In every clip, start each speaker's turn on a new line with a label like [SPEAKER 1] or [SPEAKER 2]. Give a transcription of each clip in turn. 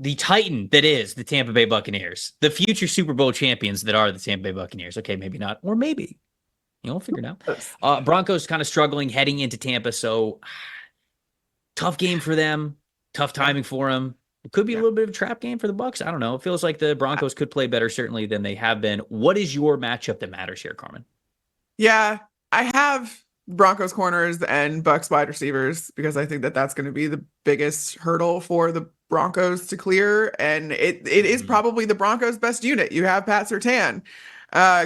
[SPEAKER 1] the Titan that is the Tampa Bay Buccaneers, the future Super Bowl champions that are the Tampa Bay Buccaneers. Okay, maybe not, or maybe. We'll figure it out. Broncos kind of struggling heading into Tampa, so tough game for them. Tough timing for them. It could be a little bit of a trap game for the Bucs. I don't know. It feels like the Broncos could play better, certainly, than they have been. What is your matchup that matters here, Carmen?
[SPEAKER 2] Yeah, I have Broncos corners and Bucs wide receivers because I think that that's going to be the biggest hurdle for the Broncos to clear. And it is probably the Broncos' best unit. You have Pat Surtain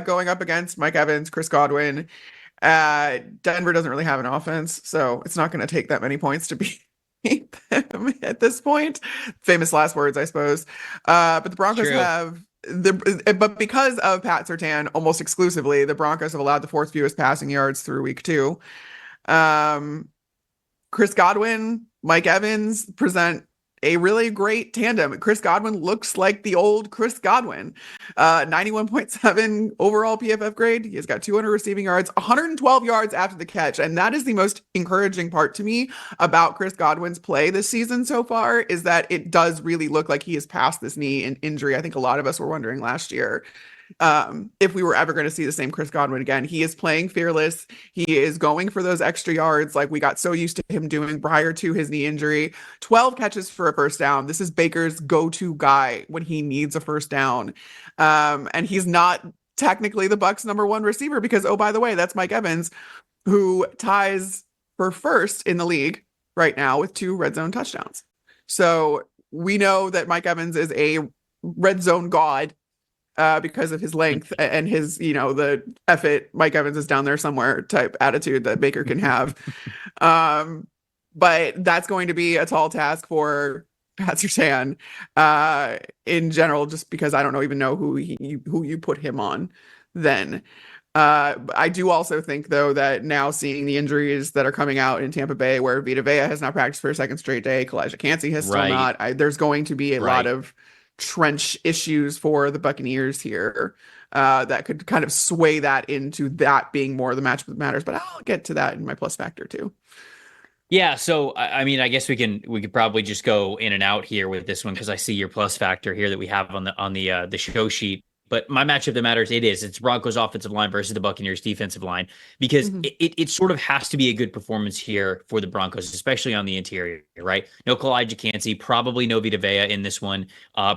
[SPEAKER 2] going up against Mike Evans, Chris Godwin. Denver doesn't really have an offense, so it's not going to take that many points to beat them at this point. Famous last words, I suppose. But the Broncos but because of Pat Surtain almost exclusively, the Broncos have allowed the fourth fewest passing yards through week 2. Chris Godwin, Mike Evans present a really great tandem. Chris Godwin looks like the old Chris Godwin. 91.7 overall PFF grade. He's got 200 receiving yards, 112 yards after the catch. And that is the most encouraging part to me about Chris Godwin's play this season so far, is that it does really look like he has passed this knee injury. I think a lot of us were wondering last year if we were ever going to see the same Chris Godwin again. He is playing fearless. He is going for those extra yards like we got so used to him doing prior to his knee injury. 12 catches for a first down. This is Baker's go-to guy when he needs a first down. And he's not technically the Bucs' number one receiver because, oh, by the way, that's Mike Evans, who ties for first in the league right now with 2 red zone touchdowns. So we know that Mike Evans is a red zone god because of his length and his, the F it, Mike Evans is down there somewhere type attitude that Baker can have. But that's going to be a tall task for Pat Surtain in general, just because I don't even know who you put him on then. I do also think, though, that now seeing the injuries that are coming out in Tampa Bay, where Vita Vea has not practiced for a second straight day, Kalijah Kancey has still not, there's going to be a lot of trench issues for the Buccaneers here that could kind of sway that into that being more the matchup that matters. But I'll get to that in my plus factor too.
[SPEAKER 1] Yeah, so I mean, I guess we could probably just go in and out here with this one because I see your plus factor here that we have on the show sheet. But my matchup that matters, it's Broncos offensive line versus the Buccaneers defensive line, because it sort of has to be a good performance here for the Broncos, especially on the interior, right? No Kalijah Kancey, probably no Vita Vea in this one.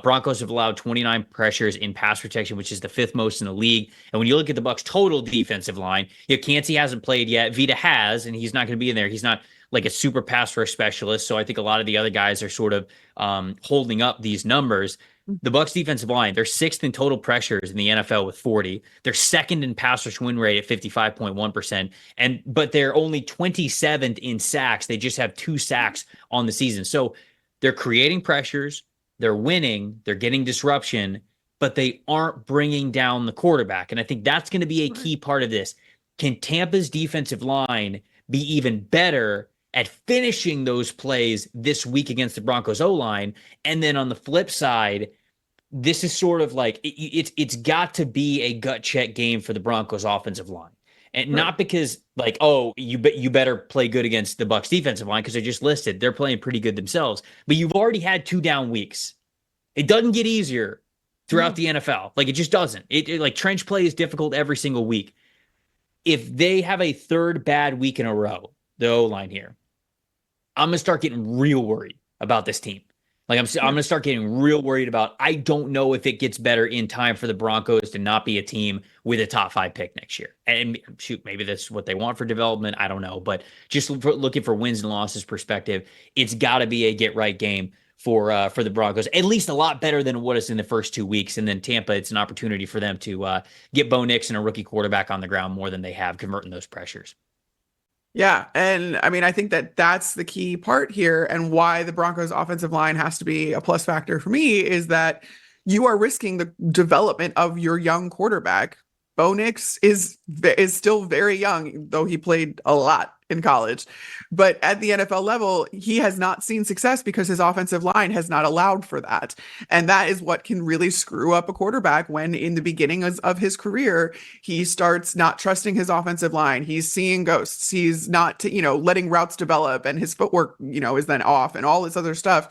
[SPEAKER 1] Broncos have allowed 29 pressures in pass protection, which is the 5th most in the league. And when you look at the Bucs' total defensive line, Kancey hasn't played yet. Vita has, and he's not going to be in there. He's not like a super pass rush specialist. So I think a lot of the other guys are sort of holding up these numbers. The Bucs defensive line, they're 6th in total pressures in the NFL with 40. They're 2nd in pass rush win rate at 55.1%. But they're only 27th in sacks. They just have 2 sacks on the season. So they're creating pressures, they're winning, they're getting disruption, but they aren't bringing down the quarterback. And I think that's going to be a key part of this. Can Tampa's defensive line be even better at finishing those plays this week against the Broncos O-line? And then on the flip side, this is sort of like it's got to be a gut check game for the Broncos offensive line. And not because like, oh, you better play good against the Bucs defensive line because they're just listed. They're playing pretty good themselves. But you've already had 2 down weeks. It doesn't get easier throughout the NFL. Like, it just doesn't. It like trench play is difficult every single week. If they have a 3rd bad week in a row, the O-line here, I'm going to start getting real worried about this team. Like, I'm going to start getting real worried about, I don't know if it gets better in time for the Broncos to not be a team with a top 5 pick next year. And shoot, maybe that's what they want for development. I don't know. But just looking for wins and losses perspective, it's got to be a get right game for the Broncos, at least a lot better than what is in the first 2 weeks. And then Tampa, it's an opportunity for them to get Bo Nix and a rookie quarterback on the ground more than they have, converting those pressures.
[SPEAKER 2] Yeah, and I mean, I think that that's the key part here, and why the Broncos offensive line has to be a plus factor for me is that you are risking the development of your young quarterback. Bo Nix is still very young, though he played a lot in college. But at the NFL level, he has not seen success because his offensive line has not allowed for that. And that is what can really screw up a quarterback when in the beginning of his career, he starts not trusting his offensive line. He's seeing ghosts. He's not, letting routes develop and his footwork, is then off and all this other stuff.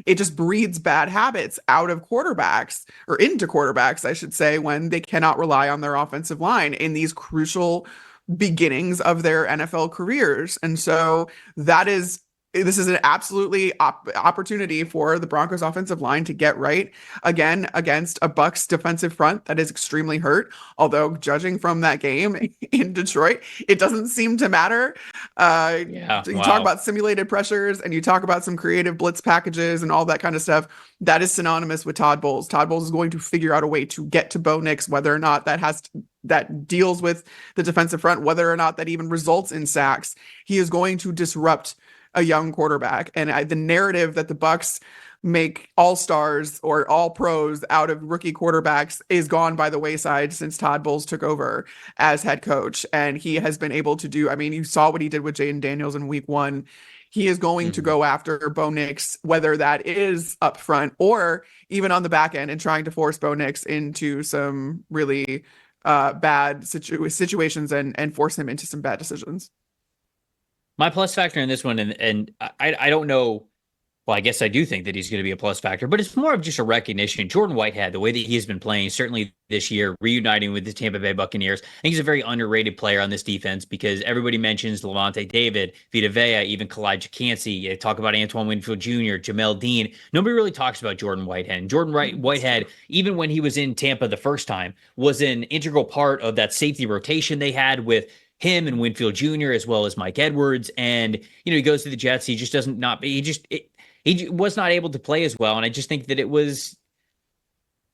[SPEAKER 2] It just breeds bad habits out of quarterbacks or into quarterbacks, I should say, when they cannot rely on their offensive line in these crucial beginnings of their NFL careers. And so this is an absolutely opportunity for the Broncos offensive line to get right again against a Bucs defensive front that is extremely hurt. Although judging from that game in Detroit, it doesn't seem to matter. You talk about simulated pressures and you talk about some creative blitz packages and all that kind of stuff. That is synonymous with Todd Bowles. Todd Bowles is going to figure out a way to get to Bo Nix, whether or not that deals with the defensive front, whether or not that even results in sacks. He is going to disrupt a young quarterback. And the narrative that the Bucs make all-stars or all-pros out of rookie quarterbacks is gone by the wayside since Todd Bowles took over as head coach. And he has been able to do, you saw what he did with Jaden Daniels in week 1. He is going to go after Bo Nix, whether that is up front or even on the back end, and trying to force Bo Nix into some really bad situations and force him into some bad decisions.
[SPEAKER 1] My plus factor in this one, and I don't know. Well, I guess I do think that he's going to be a plus factor, but it's more of just a recognition. Jordan Whitehead, the way that he's been playing, certainly this year, reuniting with the Tampa Bay Buccaneers, I think he's a very underrated player on this defense because everybody mentions Levante David, Vita Vea, even Kalijah Cansey. You talk about Antoine Winfield Jr., Jamel Dean. Nobody really talks about Jordan Whitehead. And Jordan Whitehead, even when he was in Tampa the first time, was an integral part of that safety rotation they had with him and Winfield Jr. as well as Mike Edwards. And, he goes to the Jets. He just he was not able to play as well. And I just think that it was,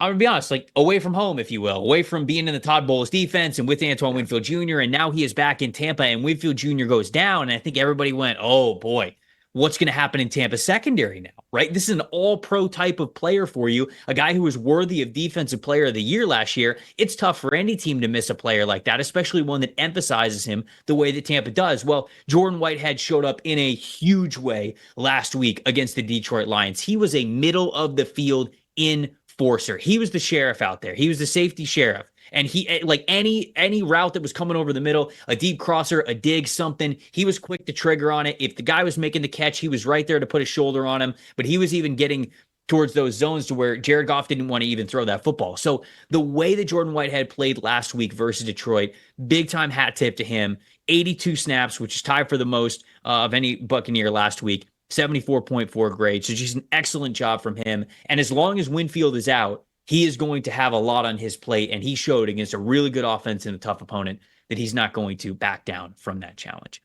[SPEAKER 1] I'm going to be honest, like away from home, if you will, away from being in the Todd Bowles defense and with Antoine Winfield Jr. And now he is back in Tampa and Winfield Jr. goes down. And I think everybody went, oh boy, what's going to happen in Tampa secondary now, right? This is an all-pro type of player for you, a guy who was worthy of Defensive Player of the Year last year. It's tough for any team to miss a player like that, especially one that emphasizes him the way that Tampa does. Well, Jordan Whitehead showed up in a huge way last week against the Detroit Lions. He was a middle-of-the-field enforcer. He was the sheriff out there. He was the safety sheriff. And he, like any route that was coming over the middle, a deep crosser, a dig, something, he was quick to trigger on it. If the guy was making the catch, he was right there to put a shoulder on him. But he was even getting towards those zones to where Jared Goff didn't want to even throw that football. So the way that Jordan Whitehead played last week versus Detroit, big time hat tip to him. 82 snaps, which is tied for the most of any Buccaneer last week. 74.4 grade. So just an excellent job from him. And as long as Winfield is out, he is going to have a lot on his plate, and he showed against a really good offense and a tough opponent that he's not going to back down from that challenge.